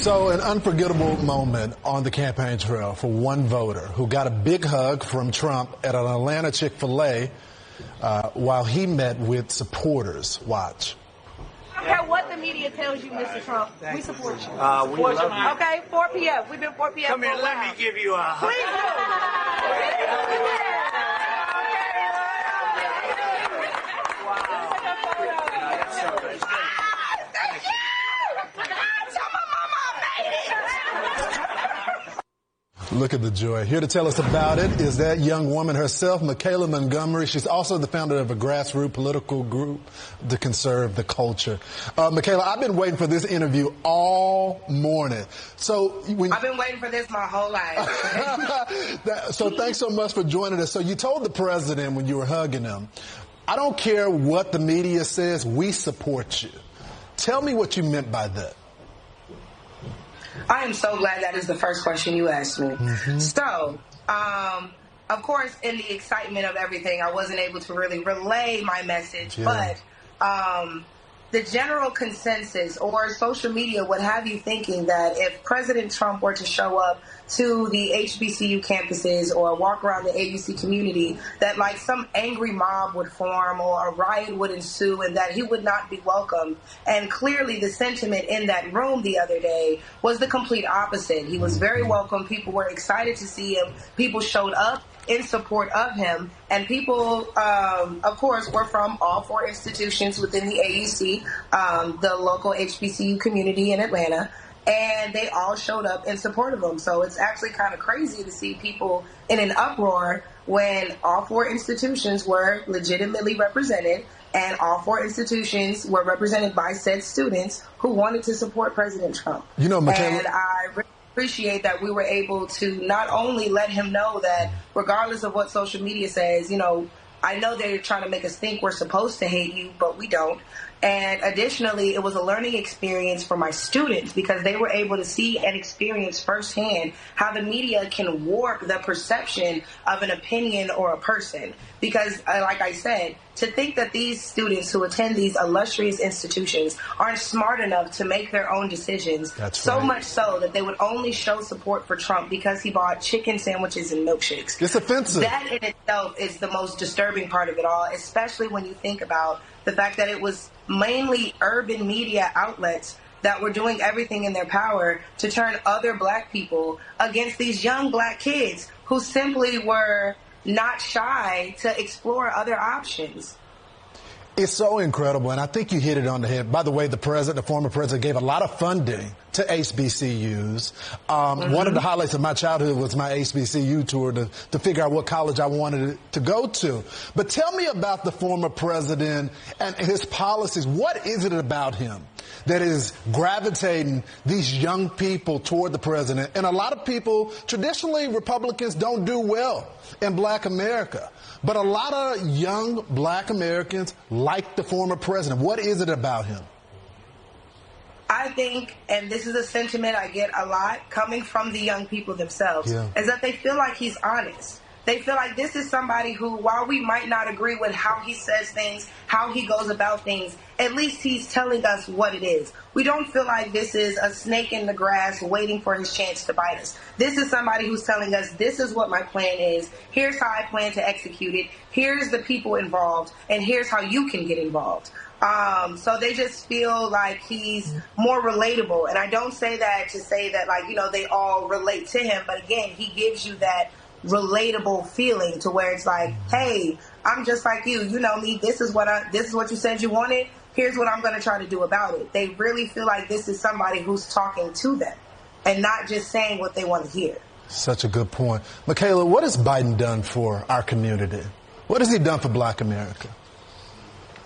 So an unforgettable moment on the campaign trail for one voter who got a big hug from Trump at an Atlanta Chick-fil-A while he met with supporters. Watch. I don't care what the media tells you, Mr. Trump. We support you. We love you. Okay, 4 p.m. We've been 4 p.m. Come here, let me give you a hug. Look at the joy. Here to tell us about it is that young woman herself, Michaela Montgomery. She's also the founder of a grassroots political group to conserve the culture. Michaela, I've been waiting for this interview all morning. I've been waiting for this my whole life. So thanks so much for joining us. So you told the president when you were hugging him, I don't care what the media says, we support you. Tell me what you meant by that. I am so glad that is the first question you asked me. Mm-hmm. So, of course, in the excitement of everything, I wasn't able to really relay my message, but the general consensus or social media would have you thinking that if President Trump were to show up to the HBCU campuses or walk around the AUC community, that like some angry mob would form or a riot would ensue and that he would not be welcome. And clearly the sentiment in that room the other day was the complete opposite. He was very welcome. People were excited to see him. People showed up in support of him, and people, of course, were from all four institutions within the AUC, the local HBCU community in Atlanta, and they all showed up in support of him. So it's actually kind of crazy to see people in an uproar when all four institutions were legitimately represented, and all four institutions were represented by said students who wanted to support President Trump. You know, Michaela, and I appreciate that we were able to not only let him know that regardless of what social media says, you know, I know they're trying to make us think we're supposed to hate you, but we don't. And additionally, it was a learning experience for my students because they were able to see and experience firsthand how the media can warp the perception of an opinion or a person. Because, like I said, to think that these students who attend these illustrious institutions aren't smart enough to make their own decisions, so much so that they would only show support for Trump because he bought chicken sandwiches and milkshakes. It's offensive. That in itself is the most disturbing part of it all, especially when you think about the fact that it was mainly urban media outlets that were doing everything in their power to turn other black people against these young black kids who simply were not shy to explore other options. It's so incredible, and I think you hit it on the head. By the way, the former president, gave a lot of funding to HBCUs. One of the highlights of my childhood was my HBCU tour to figure out what college I wanted to go to. But tell me about the former president and his policies. What is it about him that is gravitating these young people toward the president? And a lot of people, traditionally, Republicans don't do well in black America. But a lot of young black Americans like the former president. What is it about him? I think, and this is a sentiment I get a lot coming from the young people themselves, is that they feel like he's honest. They feel like this is somebody who, while we might not agree with how he says things, how he goes about things, at least he's telling us what it is. We don't feel like this is a snake in the grass waiting for his chance to bite us. This is somebody who's telling us, this is what my plan is. Here's how I plan to execute it. Here's the people involved. And here's how you can get involved. So they just feel like he's more relatable. And I don't say that to say that, like, you know, they all relate to him. But again, he gives you that relatable feeling to where it's like, hey, I'm just like you. You know me. This is what you said you wanted. Here's what I'm going to try to do about it. They really feel like this is somebody who's talking to them and not just saying what they want to hear. Such a good point. Michaela, what has Biden done for our community? What has he done for black America?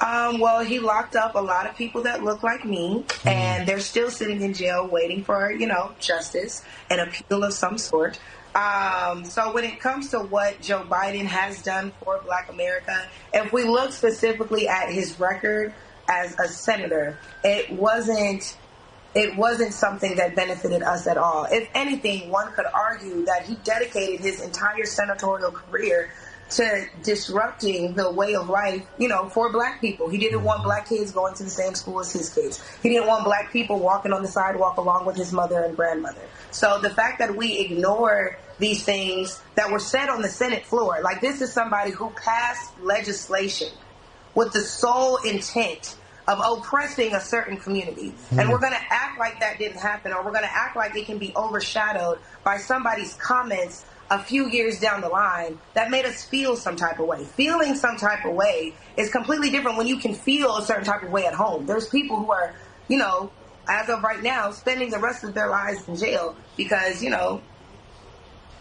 Well, he locked up a lot of people that look like me, and they're still sitting in jail waiting for, you know, justice, an appeal of some sort. So when it comes to what Joe Biden has done for black America, if we look specifically at his record as a senator, it wasn't something that benefited us at all. If anything, one could argue that he dedicated his entire senatorial career to disrupting the way of life, for black people. He didn't want black kids going to the same school as his kids. He didn't want black people walking on the sidewalk along with his mother and grandmother. So the fact that we ignore these things that were said on the Senate floor, like this is somebody who passed legislation with the sole intent of oppressing a certain community. And we're going to act like that didn't happen, or we're going to act like it can be overshadowed by somebody's comments a few years down the line that made us feel some type of way. Feeling some type of way is completely different when you can feel a certain type of way at home. There's people who are, as of right now, spending the rest of their lives in jail because,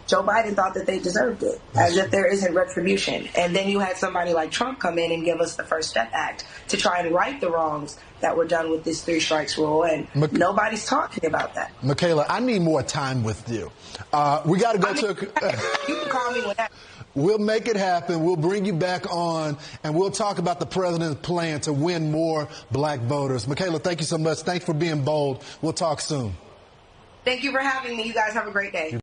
Joe Biden thought that they deserved it, as if there isn't retribution. And then you had somebody like Trump come in and give us the First Step Act to try and right the wrongs that were done with this 3 strikes rule, and nobody's talking about that. Michaela, I need more time with you. We got to go to you can call me whenever. We'll make it happen. We'll bring you back on, and we'll talk about the president's plan to win more black voters. Michaela, thank you so much. Thanks for being bold. We'll talk soon. Thank you for having me. You guys have a great day.